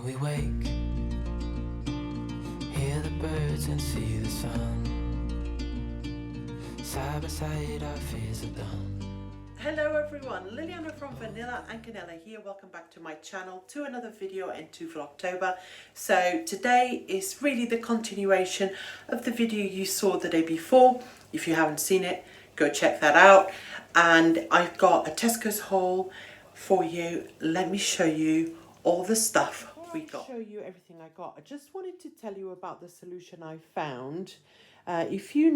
When we wake, hear the birds and see the sun. Side by side our fears are done. Hello everyone, Liliana from Vanilla Canela here. Welcome back to my channel, to another video and to Vlogtober. So today is really the continuation of the video you saw the day before. If you haven't seen it, go check that out. And I've got a Tesco's haul for you. Let me show you all the stuff we got. Show you everything I got. I just wanted to tell you about the solution I found. If you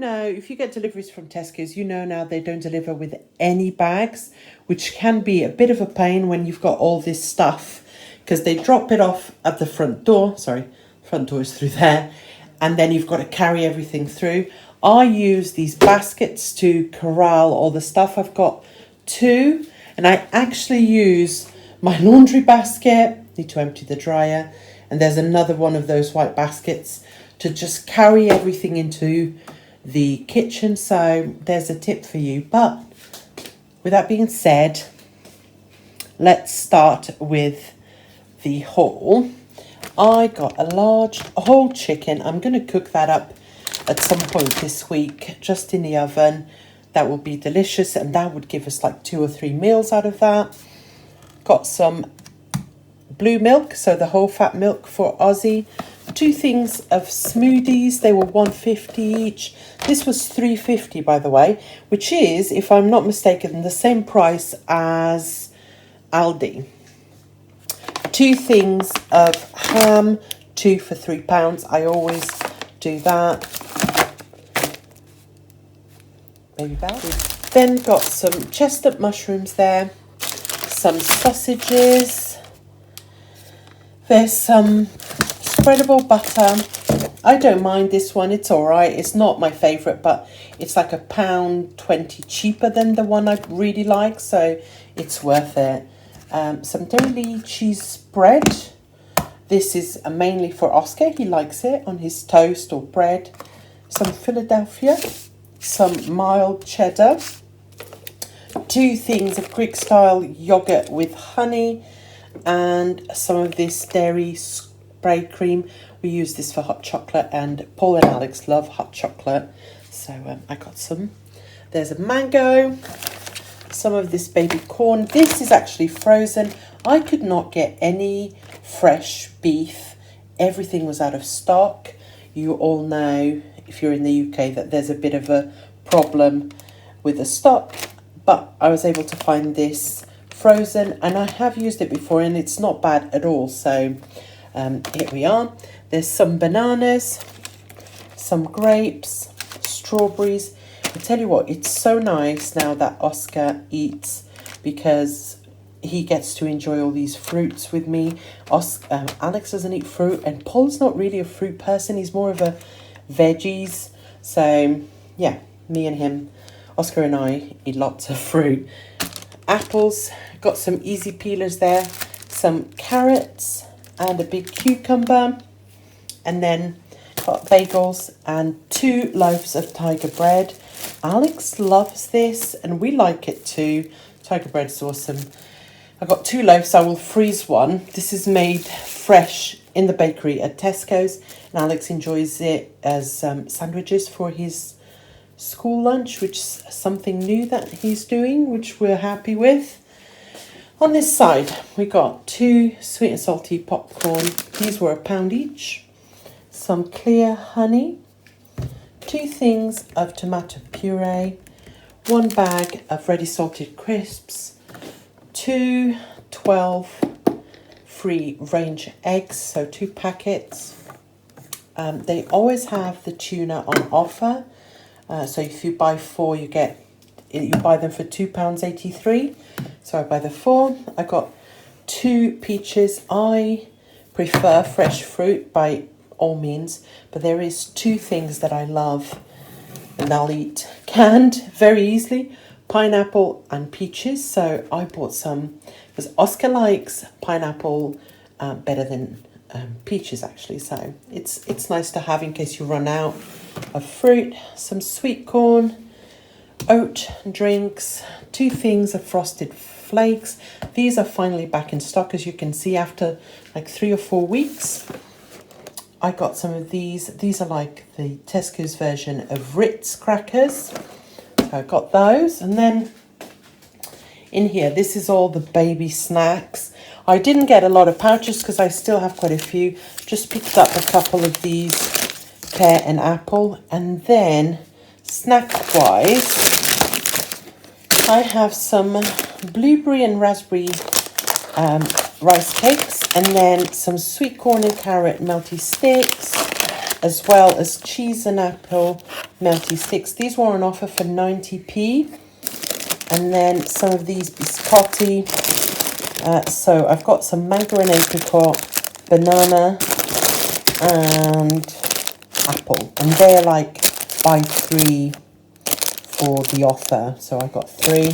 get deliveries from Tesco's, you know now they don't deliver with any bags, which can be a bit of a pain when you've got all this stuff, because they drop it off at the front door. Sorry, front door is through there, and then you've got to carry everything through. I use these baskets to corral all the stuff. I've got two, and I actually use my laundry basket, need to empty the dryer, and there's another one of those white baskets to just carry everything into the kitchen. So there's a tip for you. But with that being said, let's start with the haul. I got a whole chicken. I'm going to cook that up at some point this week, just in the oven. That will be delicious, and that would give us like 2 or 3 meals out of that. Got some blue milk, so the whole fat milk for Ozzy. 2 things of smoothies. They were $1.50 each. This was $3.50, by the way, which is, if I'm not mistaken, the same price as Aldi. 2 things of ham, 2 for £3. I always do that. Baby bell. We've then got some chestnut mushrooms there, some sausages. There's some spreadable butter. I don't mind this one, it's all right. It's not my favourite, but it's like £1.20 cheaper than the one I really like, so it's worth it. Some dairy cheese spread. This is mainly for Oscar. He likes it on his toast or bread. Some Philadelphia. Some mild cheddar. 2 things of Greek-style yogurt with honey. And some of this dairy spray cream. We use this for hot chocolate, and Paul and Alex love hot chocolate, so I got some. There's a mango, some of this baby corn. This is actually frozen. I could not get any fresh beef. Everything was out of stock. You all know, if you're in the UK, that there's a bit of a problem with the stock, but I was able to find this frozen, and I have used it before and it's not bad at all. So here we are. There's some bananas, some grapes, strawberries. I tell you what, it's so nice now that Oscar eats, because he gets to enjoy all these fruits with me. Alex doesn't eat fruit, and Paul's not really a fruit person. He's more of a veggies. So yeah, me and him, Oscar and I, eat lots of fruit. Apples, got some easy peelers there, some carrots and a big cucumber, and then got bagels and 2 loaves of tiger bread. Alex loves this and we like it too. Tiger bread is awesome. I got 2 loaves. I will freeze one. This is made fresh in the bakery at Tesco's, and Alex enjoys it as sandwiches for his school lunch, which is something new that he's doing, which we're happy with. On this side, we got 2 sweet and salty popcorn. These were £1 each. Some clear honey. 2 things of tomato puree. 1 bag of ready salted crisps. 2 12 free range eggs, so 2 packets. They always have the tuna on offer. So if you buy 4, you buy them for £2.83. So I buy the 4. I got 2 peaches. I prefer fresh fruit by all means, but there is 2 things that I love and I'll eat canned very easily: pineapple and peaches. So I bought some because Oscar likes pineapple better than peaches actually. So it's nice to have in case you run out of fruit. Some sweet corn, oat drinks, 2 things of frosted flakes. These are finally back in stock, as you can see, after like 3 or 4 weeks. I got some of these. These are like the Tesco's version of Ritz crackers. So I got those. And then in here, this is all the baby snacks. I didn't get a lot of pouches because I still have quite a few. Just picked up a couple of these, pear and apple. And then snack-wise, I have some blueberry and raspberry rice cakes, and then some sweet corn and carrot melty sticks, as well as cheese and apple melty sticks. These were on offer for 90p. And then some of these biscotti. So I've got some mango and apricot, banana and apple. And they're like buy 3 for the offer. So I got 3.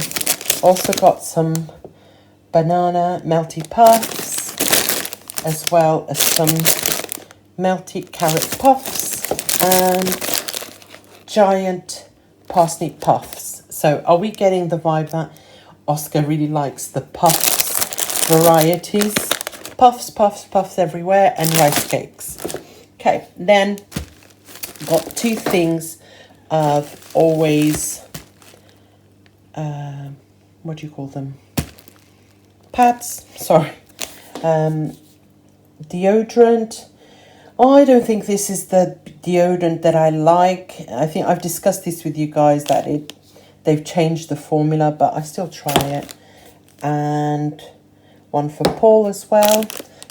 Also got some banana melty puffs, as well as some melted carrot puffs and giant parsnip puffs. So are we getting the vibe that Oscar really likes the puffs varieties? Puffs, puffs, puffs everywhere, and rice cakes. Okay, then got 2 things of always, what do you call them? Pads, sorry. Deodorant. Oh, I don't think this is the deodorant that I like. I think I've discussed this with you guys that they've changed the formula, but I still try it. And one for Paul as well.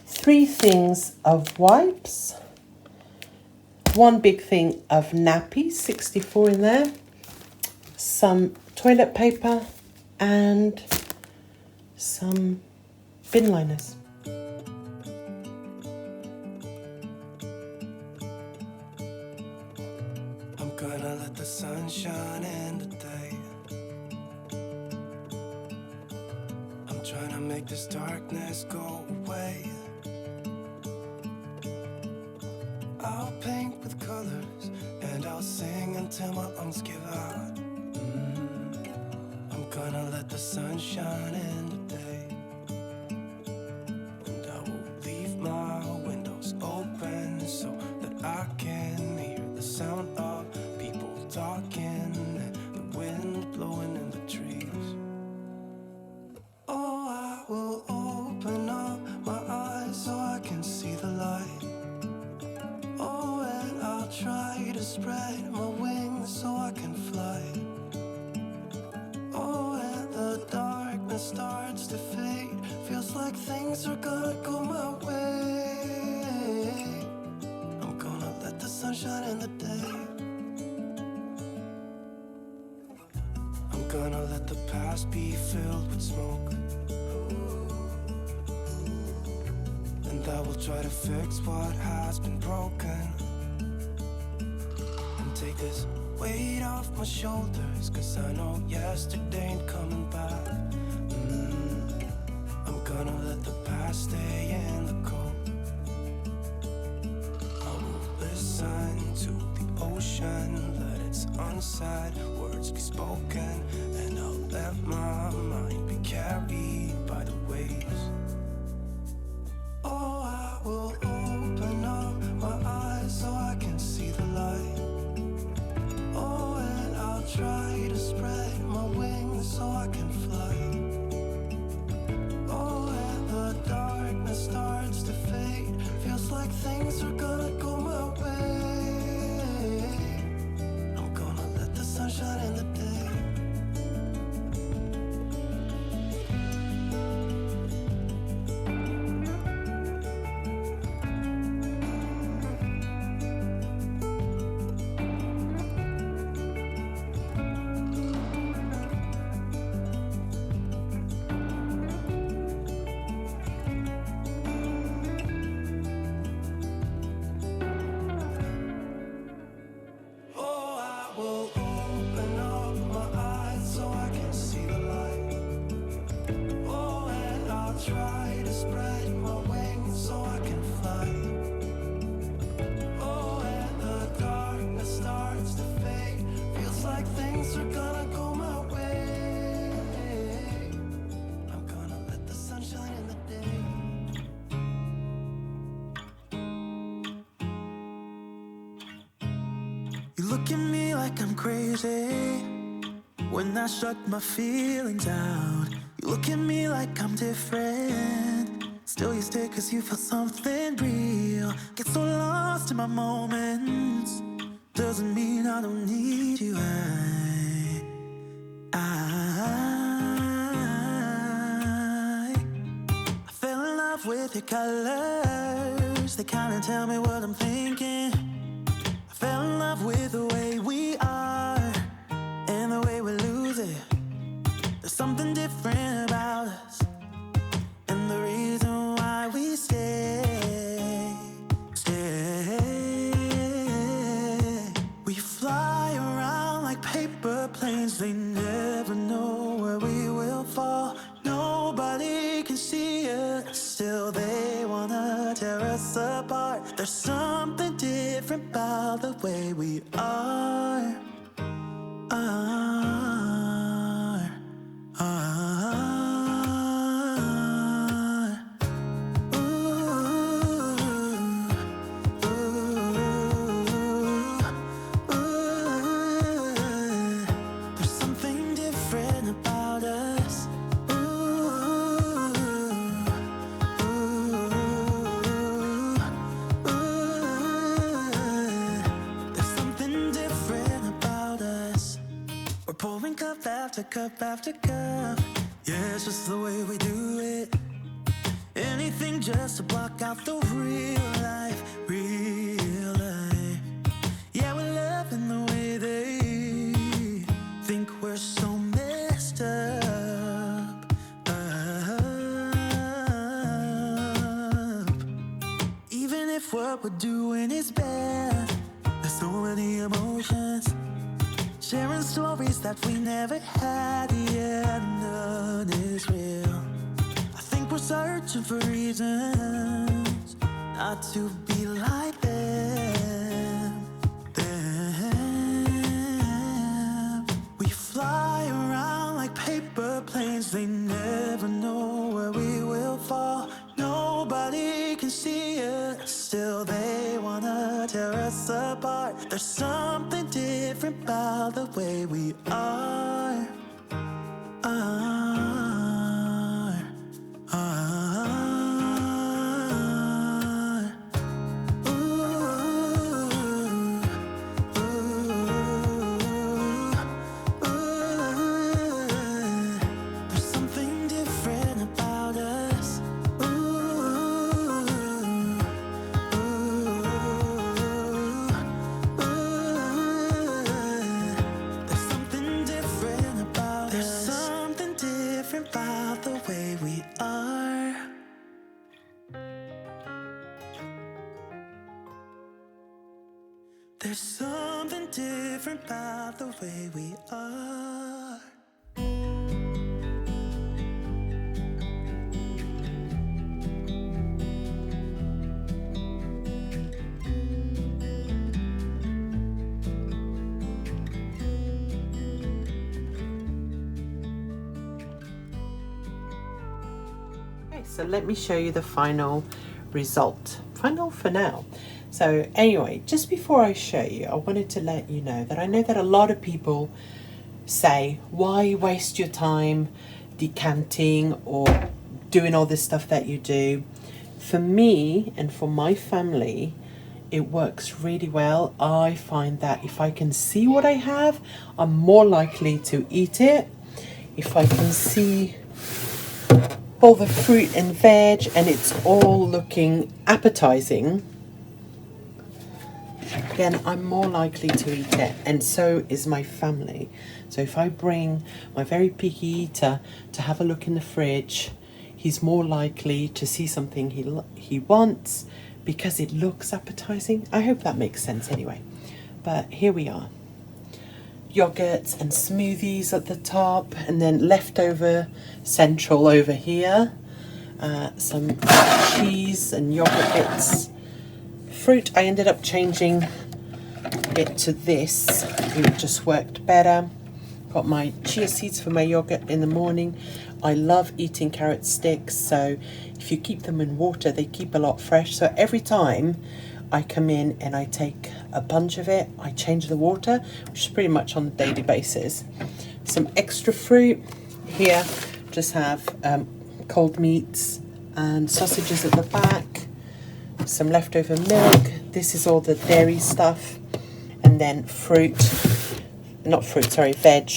3 things of wipes. 1 big thing of nappies, 64 in there. Some toilet paper and some bin liners. I'm gonna let the sun shine in today. I'm trying to make this darkness go away. I'll paint with colors and I'll sing until my lungs give out. I'm gonna let the sun shine in today. And I will leave my windows open so that I can hear the sound of people talking and the wind blowing in the trees. Oh, I will open up my eyes so I can see the light. Oh, and I'll try to spread my wings so I can fly. Oh, and the darkness starts to fade. Feels like things are gonna go my way. I'm gonna let the sun shine in the day. I'm gonna let the past be filled with smoke. And I will try to fix what has been broken. And take this weight off my shoulders, 'cause I know yesterday ain't coming back. I'm gonna let the past stay in the cold. I will listen to the ocean, let its unsaid words be spoken. And I'll let my mind be carried by the waves. Oh, I will open up my eyes so I can see the light. Oh, and I'll try to spread my wings so I can fly. Oh, and the darkness starts to fade. Feels like things are gonna go my way. I'm gonna let the sun shine in the day. You look at me like I'm crazy when I shut my feelings out. You look at me like I'm different, still you stay cause you feel something real. Get so lost in my moments, doesn't mean I don't need you. I fell in love with your colors, they kinda tell me what I'm thinking. I fell in love with the way we are and the way we lose it. There's something different about us, and the reason why we stay. We fly around like paper planes, they never know where we will fall. Nobody can see us, still they wanna tear us apart. There's something different about the way we are. There's something different about us. There's something different about us. We're pouring cup after cup after cup. Yeah, it's just the way we do it. Anything just to block out the real life, real life. Yeah, we're loving the way they think we're so messed up. Even if what we're doing is bad, there's so many emotions. Sharing stories that we never had, yeah, none is real. I think we're searching for reasons not to be like them. We fly around like paper planes, they never know where we will fall. Nobody can see us, still they wanna tear us apart. There's something different about the way we are. There's something different about us. There's something different about us. There's something different about the way we are. There's something different about the way we are. Okay, so let me show you the final result. Final for now. So anyway, just before I show you, I wanted to let you know that I know that a lot of people say, why waste your time decanting or doing all this stuff that you do? For me and for my family, it works really well. I find that if I can see what I have, I'm more likely to eat it. If I can see all the fruit and veg and it's all looking appetizing, again, I'm more likely to eat it, and so is my family. So if I bring my very picky eater to have a look in the fridge, he's more likely to see something he wants because it looks appetizing. I hope that makes sense anyway. But here we are. Yogurts and smoothies at the top, and then leftover central over here. Some cheese and yogurt bits. Fruit, I ended up changing it to this. It just worked better. Got my chia seeds for my yogurt in the morning. I love eating carrot sticks, so if you keep them in water, they keep a lot fresh. So every time I come in and I take a bunch of it. I change the water, which is pretty much on a daily basis. Some extra fruit here. Just have cold meats and sausages at the back. Some leftover milk. This is all the dairy stuff. And then fruit. Not fruit, sorry, veg.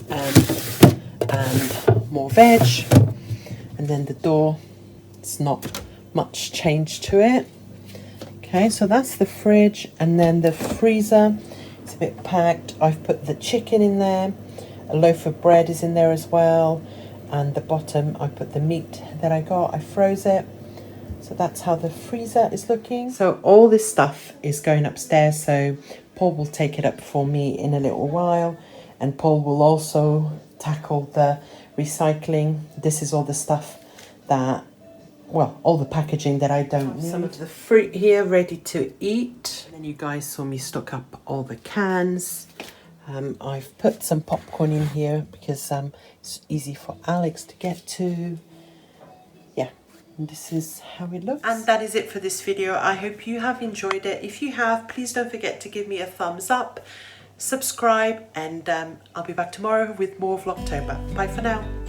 And more veg. And then the door. It's not much change to it. Okay, so that's the fridge, and then the freezer. It's a bit packed. I've put the chicken in there. A loaf of bread is in there as well. And the bottom, I put the meat that I got. I froze it. So that's how the freezer is looking. So all this stuff is going upstairs. So Paul will take it up for me in a little while. And Paul will also tackle the recycling. This is all the stuff that, well, all the packaging that I don't need. Some of the fruit here ready to eat. And then you guys saw me stock up all the cans. I've put some popcorn in here because it's easy for Alex to get to. Yeah, and this is how it looks. And that is it for this video. I hope you have enjoyed it. If you have, please don't forget to give me a thumbs up, subscribe, and I'll be back tomorrow with more Vlogtober. Bye for now.